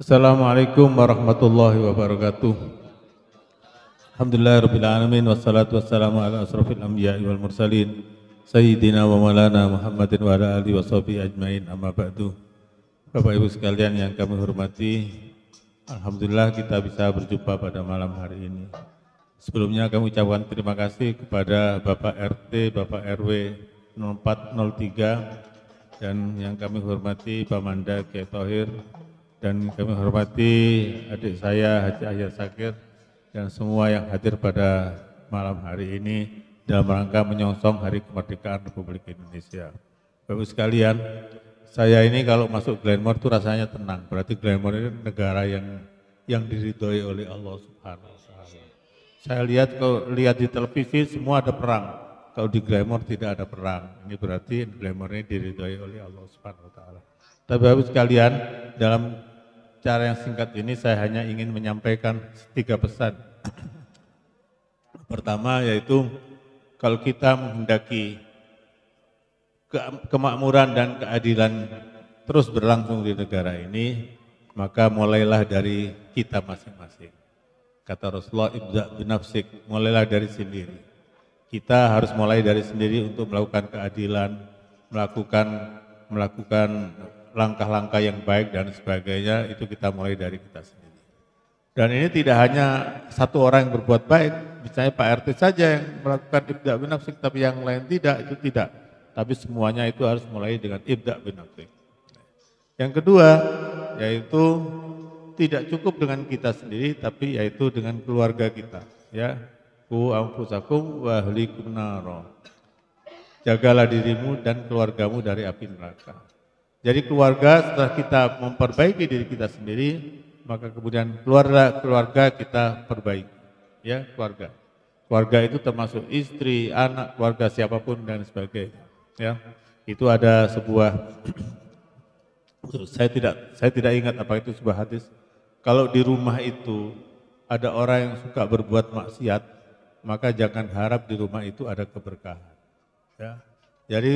Assalamualaikum warahmatullahi wabarakatuh. Alhamdulillahirabbil alamin wassalatu wassalamu ala asrofil anbiya'i wal mursalin sayyidina wa maulana Muhammadin wa ala alihi washabihi ajmain, amma ba'du. Bapak Ibu sekalian yang kami hormati, alhamdulillah kita bisa berjumpa pada malam hari ini. Sebelumnya kami ucapkan terima kasih kepada Bapak RT, Bapak RW 0403 dan yang kami hormati Pak Manda Kiai Thohir, dan kami hormati adik saya Haji Ahyar Sakir dan semua yang hadir pada malam hari ini dalam rangka menyongsong Hari Kemerdekaan Republik Indonesia. Bapak sekalian, saya ini kalau masuk Glenmore itu rasanya tenang. Berarti Glenmore ini negara yang diridhoi oleh Allah Subhanahu wa taala. Saya lihat di televisi semua ada perang. Kalau di Glenmore tidak ada perang. Ini berarti Glenmore ini diridhoi oleh Allah Subhanahu wa taala. Tapi Bapak sekalian, dalam cara yang singkat ini saya hanya ingin menyampaikan 3 pesan. Pertama yaitu kalau kita menghendaki kemakmuran dan keadilan terus berlangsung di negara ini, maka mulailah dari kita masing-masing. Kata Rasulullah, ibda' binafsik, mulailah dari sendiri. Kita harus mulai dari sendiri untuk melakukan keadilan, melakukan langkah-langkah yang baik dan sebagainya, itu kita mulai dari kita sendiri. Dan ini tidak hanya satu orang yang berbuat baik, misalnya Pak RT saja yang melakukan ibda' binafsik, tapi yang lain tidak, itu tidak. Tapi semuanya itu harus mulai dengan ibda' binafsik. Yang kedua, yaitu tidak cukup dengan kita sendiri, tapi yaitu dengan keluarga kita. Ya, ku anfusakum wa ahlikum naro. Jagalah dirimu dan keluargamu dari api neraka. Jadi keluarga, setelah kita memperbaiki diri kita sendiri, maka kemudian keluarga kita perbaiki. Ya, keluarga. Keluarga itu termasuk istri, anak, keluarga siapapun dan sebagainya. Ya, itu ada sebuah saya tidak ingat apa itu sebuah hadis. Kalau di rumah itu ada orang yang suka berbuat maksiat, maka jangan harap di rumah itu ada keberkahan. Ya. Jadi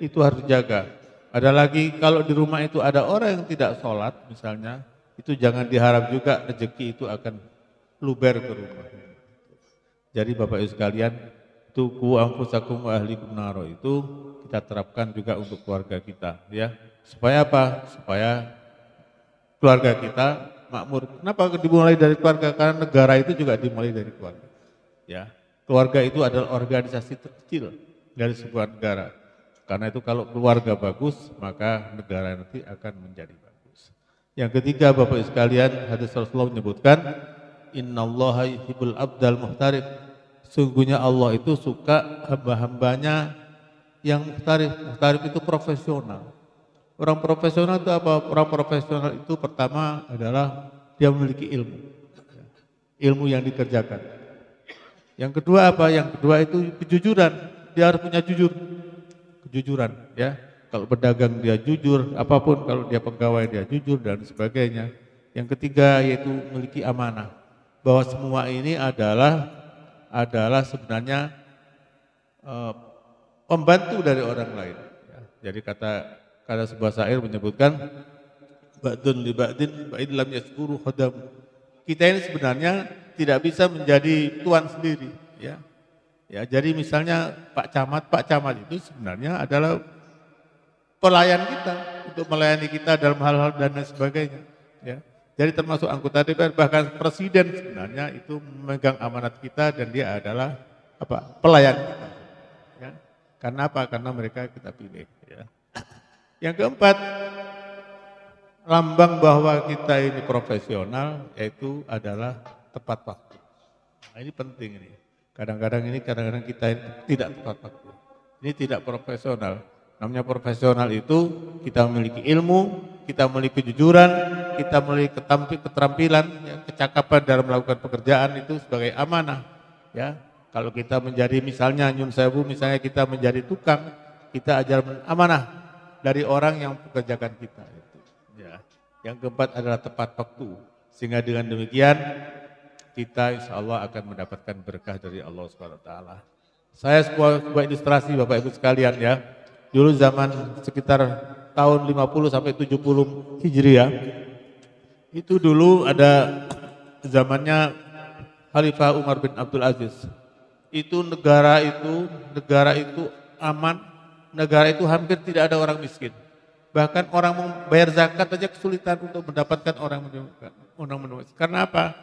itu harus dijaga. Ada lagi kalau di rumah itu ada orang yang tidak sholat misalnya, itu jangan diharap juga rezeki itu akan luber ke rumah. Jadi Bapak Ibu sekalian, itu ku anfusakum wa ahlikum naro itu kita terapkan juga untuk keluarga kita, ya. Supaya apa? Supaya keluarga kita makmur. Kenapa dimulai dari keluarga? Karena negara itu juga dimulai dari keluarga. Ya. Keluarga itu adalah organisasi terkecil dari sebuah negara. Karena itu kalau keluarga bagus, maka negara nanti akan menjadi bagus. Yang ketiga Bapak Ibu sekalian, hadis Rasulullah menyebutkan, innallaha yuhibbul abdal muhtarif. Sungguhnya Allah itu suka hamba-hambanya yang muhtarif. Muhtarif itu profesional. Orang profesional itu apa? Orang profesional itu pertama adalah dia memiliki ilmu. Ilmu yang dikerjakan. Yang kedua apa? Yang kedua itu kejujuran. Dia harus punya kejujuran, ya. Kalau berdagang dia jujur, apapun, kalau dia pegawai dia jujur dan sebagainya. Yang ketiga yaitu memiliki amanah. Bahwa semua ini adalah sebenarnya pembantu dari orang lain. Ya. Jadi kata sebuah syair menyebutkan ba'dun li ba'din ba'id lam yaskuru khadam. Kita ini sebenarnya tidak bisa menjadi tuan sendiri, ya. Ya, jadi misalnya Pak Camat itu sebenarnya adalah pelayan kita untuk melayani kita dalam hal-hal dan lain sebagainya. Ya. Jadi termasuk anggota DPR, bahkan presiden sebenarnya itu memegang amanat kita dan dia adalah pelayan kita. Ya. Karena apa? Karena mereka kita pilih. Ya. Yang keempat, lambang bahwa kita ini profesional yaitu adalah tepat waktu. Nah, ini penting ini. Kadang-kadang kita tidak tepat waktu. Ini tidak profesional. Namanya profesional itu kita memiliki ilmu, kita memiliki kejujuran, kita memiliki keterampilan, ya, kecakapan dalam melakukan pekerjaan itu sebagai amanah. Ya, kalau kita menjadi misalnya nyun sewu, misalnya kita menjadi tukang, kita ajar amanah dari orang yang pekerjakan kita. Ya. Yang keempat adalah tepat waktu. Sehingga dengan demikian kita insya Allah akan mendapatkan berkah dari Allah SWT. Saya sebuah ilustrasi Bapak Ibu sekalian ya. Dulu zaman sekitar tahun 50 sampai 70 Hijriah, Itu dulu ada zamannya Khalifah Umar bin Abdul Aziz. Itu negara itu aman, negara itu hampir tidak ada orang miskin. Bahkan orang membayar zakat saja kesulitan untuk mendapatkan orang miskin. Karena apa?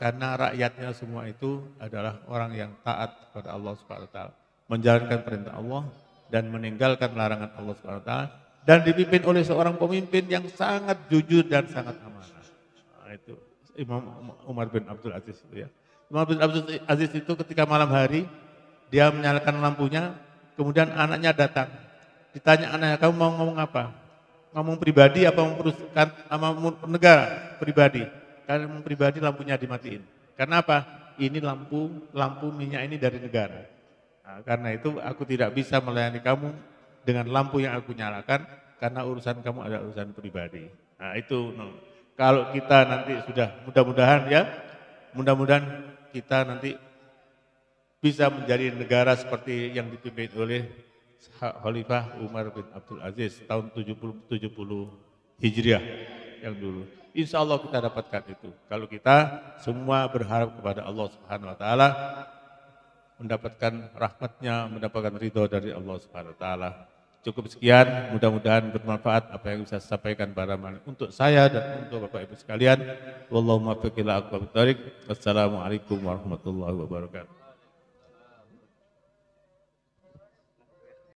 Karena rakyatnya semua itu adalah orang yang taat kepada Allah Subhanahu wa taala, menjalankan perintah Allah dan meninggalkan larangan Allah Subhanahu wa taala, dan dipimpin oleh seorang pemimpin yang sangat jujur dan sangat amanah. Nah, itu Imam Umar bin Abdul Aziz itu ya. Umar bin Abdul Aziz itu ketika malam hari dia menyalakan lampunya, kemudian anaknya datang. Ditanya anaknya, kamu mau ngomong apa? Ngomong pribadi apa mau negara? Pribadi. Karena ngomong pribadi lampunya dimatiin. Karena apa? Ini lampu minyak ini dari negara. Nah, karena itu aku tidak bisa melayani kamu dengan lampu yang aku nyalakan, karena urusan kamu adalah urusan pribadi. Nah itu, kalau kita nanti sudah mudah-mudahan kita nanti bisa menjadi negara seperti yang dipimpin oleh Khalifah Umar bin Abdul Aziz tahun 70 Hijriah yang dulu. Insya Allah kita dapatkan itu. Kalau kita semua berharap kepada Allah Subhanahu wa taala, mendapatkan rahmatnya, mendapatkan ridho dari Allah Subhanahu wa taala. Cukup sekian, mudah-mudahan bermanfaat apa yang bisa saya sampaikan untuk saya dan untuk Bapak Ibu sekalian. Wallahu muwaffiq ila aqwamit thoriq. Wassalamualaikum warahmatullahi wabarakatuh.